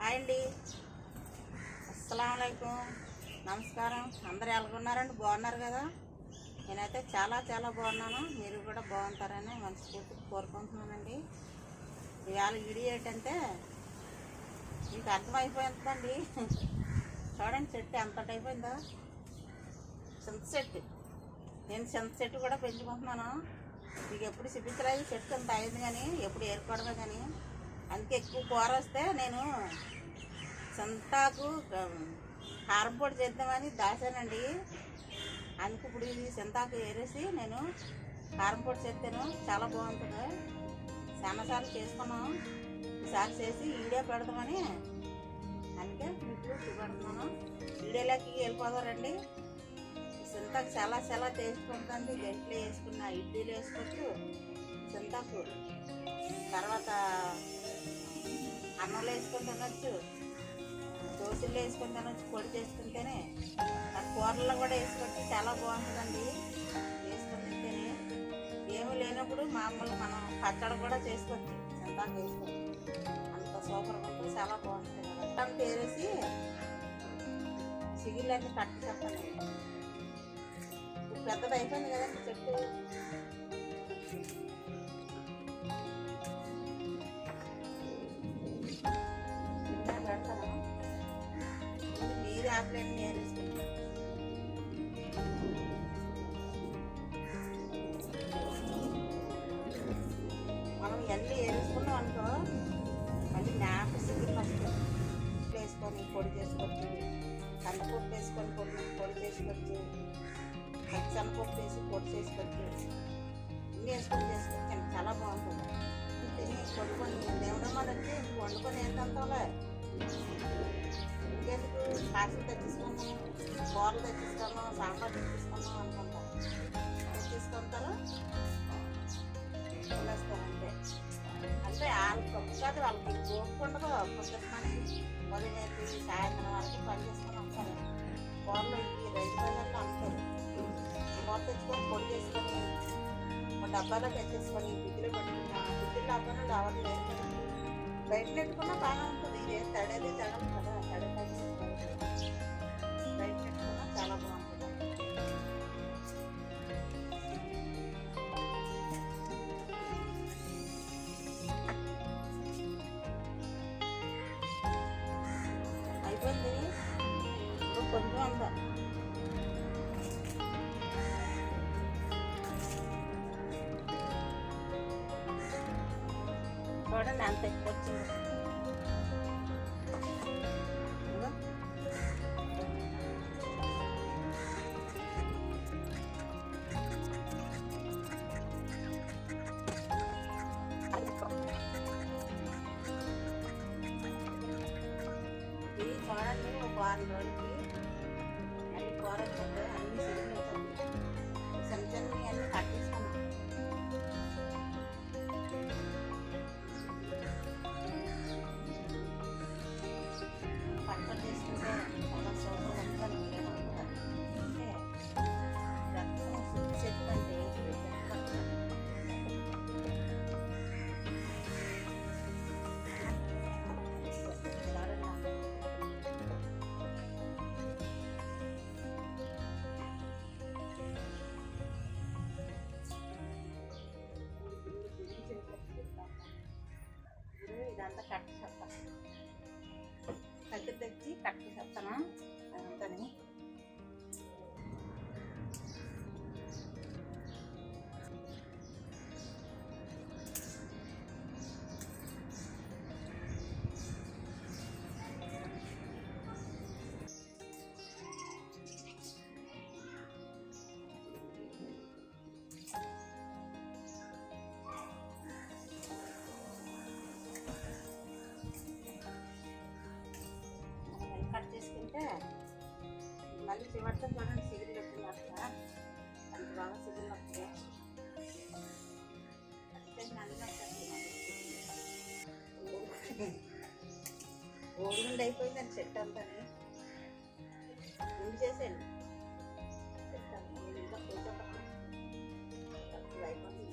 Hi అండి, అస్సలాముఅలైకుం, నమస్కారం. అందరూ ఎలాగున్నారండి? బాగున్నారు కదా? నేనైతే చాలా చాలా బాగున్నాను. మీరు కూడా బాగుంటారని మనస్ఫూర్తిగా కోరుకుంటున్నానండి. ఇవాళ వీడియో ఏంటంటే మీకు అర్థమైపోతుందండి. చూడండి చెట్టు ఎంత అయిపోయిందో. చింత చెట్టు, నేను చింత చెట్టు కూడా పెంచుకుంటున్నాను. మీకు ఎప్పుడు చూపించలేదు చెట్టు అంత అయింది, కానీ ఎప్పుడు ఏర్పడదు. కానీ అందుకే ఎక్కువ కూర వస్తే నేను చింతాకు కారం పొడి చేద్దామని దాచానండి. అందుకు ఇప్పుడు ఇది చింతాకు ఏరేసి నేను కారం పొడి చేస్తాను. చాలా బాగుంటుంది. చాలాసార్లు చేసుకున్నాం, ఈసారి చేసి వీడియో పెడదామని అందుకే మీకు చూపెడుతున్నాను. వీడియోలోకి వెళ్ళిపోతారండి. చింతాకు చాలా చాలా టేస్ట్ ఉంటుంది. గంటలు వేసుకున్న ఇడ్లీలు వేసుకోవచ్చు చింతాకు. తర్వాత అన్నంలో వేసుకొని తినొచ్చు, దోశల్లో వేసుకొని తినొచ్చు. పొడి చేసుకుంటేనే కూరల్లో కూడా వేసుకోవచ్చు. చాలా బాగుంటుందండి వేసుకొని తింటేనే. ఏమీ లేనప్పుడు మామూలు మనం పచ్చడి కూడా చేసుకోవచ్చు. చింతాకు వేసుకోవచ్చు, అంత సూపర్గా ఉంటుంది. చాలా బాగుంటుంది. మొత్తం తేరేసి సిగిళ్ళన్నీ కట్టి చెప్పండి. పెద్దది అయిపోయింది కదండి చెట్టు. పెడతాను మీరు ఆకులన్నీ ఏరేసుకుంటాను. మనం ఇవన్నీ ఏరేసుకున్నాం అనుకో, మళ్ళీ నాకు సిగ్గులు వస్తుంది. వేసుకొని పొడి చేసుకోవచ్చు, కందిపప్పు వేసుకొని పొడి చేసుకోవచ్చు, పచ్చనపప్పు వేసి పొడి చేసుకోవచ్చు. ఇన్ని వేసుకొని చేసుకోవచ్చు. చాలా బాగుంటుంది. తిని వండుకొని దేవుడు మనకి వండుకొని ఏంటంటే ఇంకెందుకు కాసులు తెచ్చేసుకున్నాము, కూరలు తెచ్చేసుకున్నాం, సాంబార్ తెచ్చేసుకున్నాం అనుకుంటాం. తెచ్చేసుకుంటారు, వేస్తారంటే అంటే వాళ్ళకి తప్పు కాదు. వాళ్ళకి గోపుకుండదు. పొద్దుమని ఉదయం వేసి సాయంత్రం వరకు పని చేసుకొని వస్తారు. కూరలు ఈ రైతు బజార్లో అమ్ముతారు. కూర తెచ్చుకొని పొడి చేసుకొని డబ్బాలో తెచ్చేసుకొని ఫ్రిడ్జ్లో పెట్టుకున్నాం. ఫ్రిడ్జ్లో అవ్వను డవర్ లేదు, బయట పెట్టుకున్నా బాగానే ఉంటుంది. ఇదే తడేది తడదు కదా, తడే బయట పెట్టుకున్నా చాలా బాగుంటుంది. అయిపోయింది ఇప్పుడు కొంచెం అంతా. చూడండి అంత ఎక్కువ వచ్చింది. ఇది చూడండి ఒక వారం రోజులకి అన్ని కూర వచ్చింది. అన్ని సిగ్గులు వచ్చింది. చిన్న చిన్నవి అన్నీ కట్టేసుకున్నాం. పచ్చడి చేసుకుంటే చాలా సూపర్ ఉంటుంది. అంటే రక్తం శుద్ధి చెట్టు అంటే ఇదంతా కట్ చేస్తాను. కట్టి తెచ్చి కట్ చేస్తాను అదంతని. కట్ చేసుకుంటే మళ్ళీ చివరితో చూడండి సిగురు పెట్టింది అక్కడ. అంత బాగా సిగురు వస్తాయి. ఓడిగుండి అయిపోయిందండి చెట్టు అంతా. గుండి చేసేయండి చెట్టు అంతా. ఇంకా కూర్చోటం అయిపోయింది.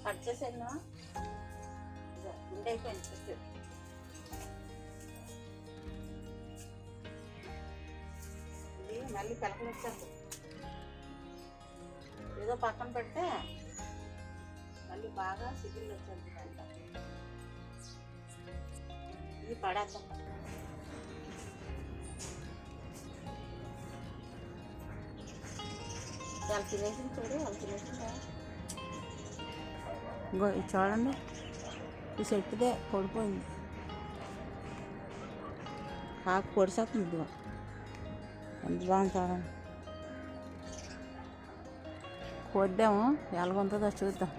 కట్ చేసాను, గుండె అయిపోయింది చెట్టు. ఇది మళ్ళీ పిలకలు వచ్చారు, ఏదో పక్కన పెడితే మళ్ళీ బాగా సిగ్గులు వచ్చేది అంట. ఇది పడేద్దాం. వాళ్ళు తినేసింది చూడు, వాళ్ళు తినేసిందా. ఇంకో ఇది చూడండి, ఈ చెట్టుదే పడిపోయింది, ఆకు పొడిసేస్తుంది. ఇదిగో ఎంత బాగుంది చూడండి. కోద్దాము, ఎలాగుంటుందో చూద్దాం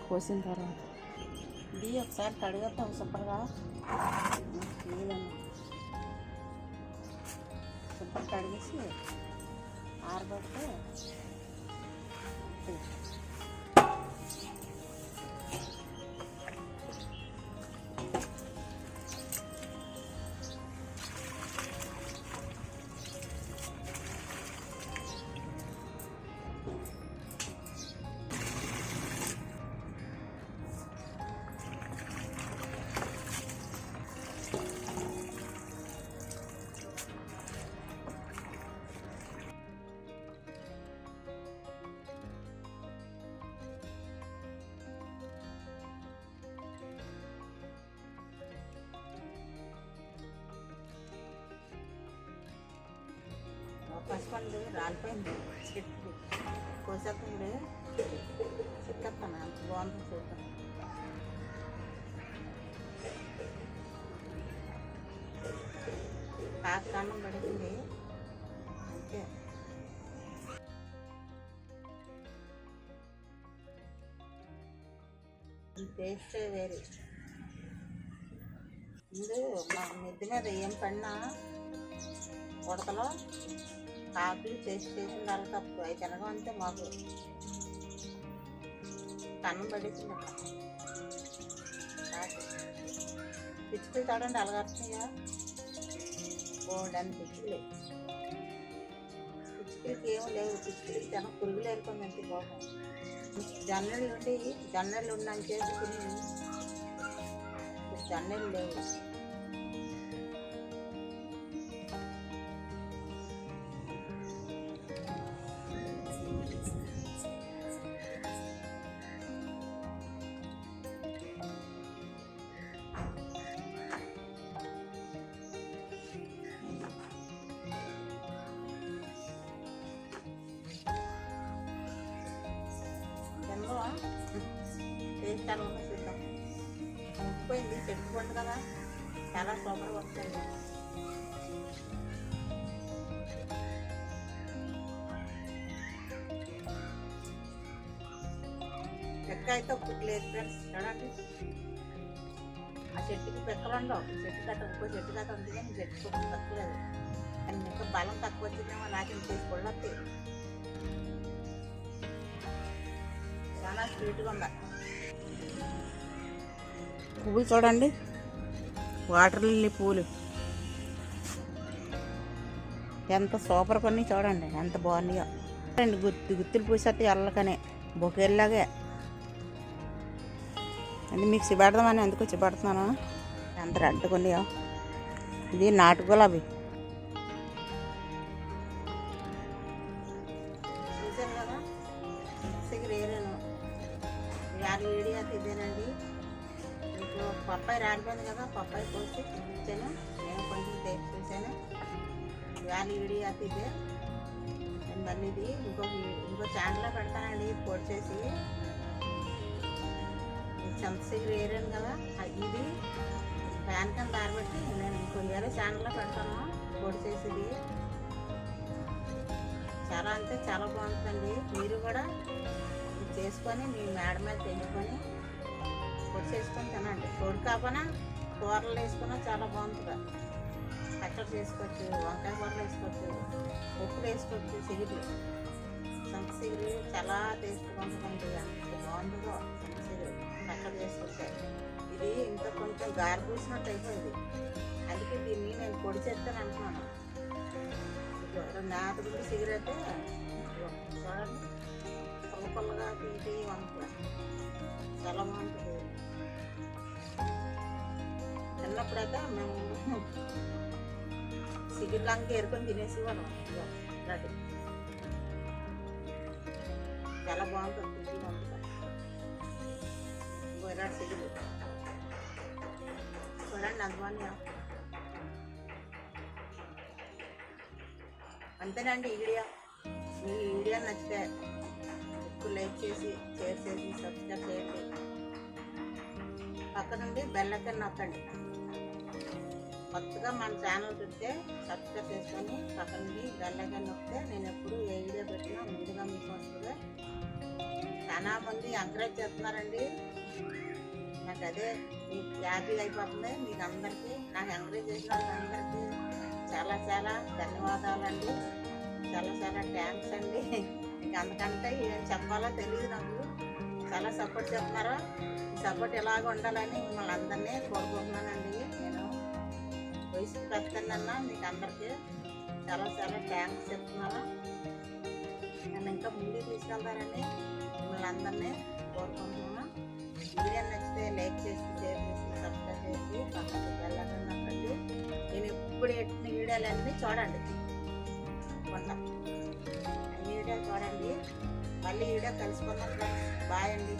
కోసిన తర్వాత. ఇది ఒకసారి కడిగేద్దాం సూపర్గా, నీళ్ళని సూపర్ కడిగేసి ఆరబెడితే పసుపండు రాలిపోయింది చెట్టు, కోసేస్తుంది చెక్కేస్తాను. అంత బాగుంటుంది చూద్దాం. కాకన్నం పడింది అంతే. టేస్ట్ వేరే. ముందు మా మిద్ది మీద ఏం పడినా ఉడకలో కాకులు చేసిన వాళ్ళు తప్పు, అవి తినడం అంతే. మాకు కన్నం పడేసింది కాకి. పిచ్చుకలు చూడండి అలగడుతున్నాయా, బోల్డని పిచ్చుకలు. పిచ్చుకలకి ఏమీ లేవు, పిచ్చుకలకి తిన పురుగులు ఏరుకుంది అంతే. బాబు జొన్నలు ఉండి, జొన్నలు ఉన్నాను చేసుకుని జొన్నలు లేవు. టేస్ట్ ఎలా ఉందో చూద్దాం. ముప్పిపోయింది, చెట్టు పండు కదా, చాలా సూపర్గా వస్తాయి. పెక్క అయితే ఒక్కటి లేదు ఫ్రెండ్స్, చూడండి. ఆ చెట్టుకి పెక్కలు ఉండవు, చెట్టు కట్ట ఇంకో చెట్టు కట్ట ఉంది కానీ చెట్టు తక్కువలేదు. కానీ ఇంకా బలం తక్కువ వచ్చిందేమో, నాకు ఇంకేసి పళ్ళు వస్తాయి. చాలా స్వీట్గా ఉంది. పువ్వులు చూడండి, వాటర్ లిల్లీ పూలు ఎంత సూపర్ కొన్ని చూడండి, ఎంత బాగున్నాయో. అండి గుత్తులు పూసేస్తే ఎల్లకనే బొకేలాగే. అది మీకు చిబెడదామని ఎందుకు చిబెడుతున్నాను, ఎంత రెడ్ కొన్నాయో. ఇది నాటు గులాబీ. చూసాను కదా, ఏరాను. యాభై వీడియో ఇదేనండి. మీకు పప్పాయి రాడిపోయింది కదా, పప్పాయి కోసి ఇచ్చాను. నేను కొంచెం టేస్ట్ చూసాను. వ్యాలీ వీడియో అయితే ఇదే. మళ్ళీ ఇది ఇంకో ఛానల్లో పెడతానండి. ఇది పొడి చేసి చంద్రశేఖర్ ఏరాను కదా, ఇది ఫ్యాన్ కింద ఆరబెట్టి నేను ఇంకో వేరే ఛానల్లో పెడతాను. పొడి చేసేది చాలా అంటే చాలా బాగుంటుందండి. మీరు కూడా చేసుకొని మీ మేడ మీద తెంచుకొని పొడి చేసుకొని తినండి. పొడి కాకపోయినా కూరలు వేసుకున్నా చాలా బాగుంటుంది. పచ్చడి చేసుకోవచ్చు, వంకాయ కూరలు వేసుకోవచ్చు, ఉప్పులు వేసుకోవచ్చు. సిగురు సంతసిగురు చాలా టేస్ట్గా ఉంటుందండి. ఎంత బాగుంటుందో సంతసిగురు పచ్చడి చేసుకుంటే. ఇది ఇంకా కొంచెం గారి పూసినట్టు అయిపోయింది, అందుకే దీన్ని నేను పొడి చేస్తాను అంటున్నాను. నాటుగుండి సిగురు అయితే చూడండి, పుల్ల పుల్లగా తీసి వండుతాను. చాలా బాగుంటుంది. చిన్నప్పుడైతే మేము సిగిర్లాంకి ఏరుకొని తినేసేవాళ్ళం. రెడీ చాలా బాగుంటుంది, రుచిగా ఉంటుంది. గొర్రె సిగులు చూడండి అంత బాగున్నాయా. అంతేనండి ఈ వీడియో. మీ వీడియో నచ్చితే ఎక్కువ లైక్ చేసి షేర్ చేసి సబ్స్క్రైబ్ చేయండి. పక్క నుండి బెల్ ఐకాన్ నొక్కండి. కొత్తగా మన ఛానల్ పెడితే సబ్స్క్రైబ్ చేసుకొని పక్క నుండి బెల్ ఐకాన్ నొక్కితే నేను ఎప్పుడు ఏ వీడియో పెట్టినా ముందుగా మీకు వస్తుంది. చాలా మంది ఎంకరేజ్ చేస్తున్నారండి. నాకు అదే మీకు హ్యాపీ అయిపోతుంది. మీకు అందరికీ నాకు ఎంకరేజ్ చేసిన వాళ్ళందరికీ చాలా చాలా ధన్యవాదాలండి. చాలా చాలా థ్యాంక్స్ అండి. మీకు అందుకంటే ఏం చెప్పాలో తెలియదు. నాకు చాలా సపోర్ట్ చెప్తున్నారో ఈ సపోర్ట్ ఎలాగ ఉండాలని మిమ్మల్ని అందరినీ కోరుకుంటున్నానండి. నేను వయసు పెద్దనన్నా మీకు అందరికీ చాలా చాలా థ్యాంక్స్ చెప్తున్నాను. నన్ను ఇంకా ముందుకు తీసుకెళ్తారని మిమ్మల్ని అందరినీ కోరుకుంటున్నాను. వీడియో నచ్చితే లైక్ చేసి షేర్ చేసి సబ్స్క్రైబ్ చేసి పక్కకి వెళ్ళకండి. నేను ఇప్పుడు పెట్టిన వీడియోలన్నీ చూడండి. వంట అన్ని వీడియోలు చూడండి. మళ్ళీ వీడియో కలుసుకుందాం ఫ్రెండ్స్. బాయ్ అండి.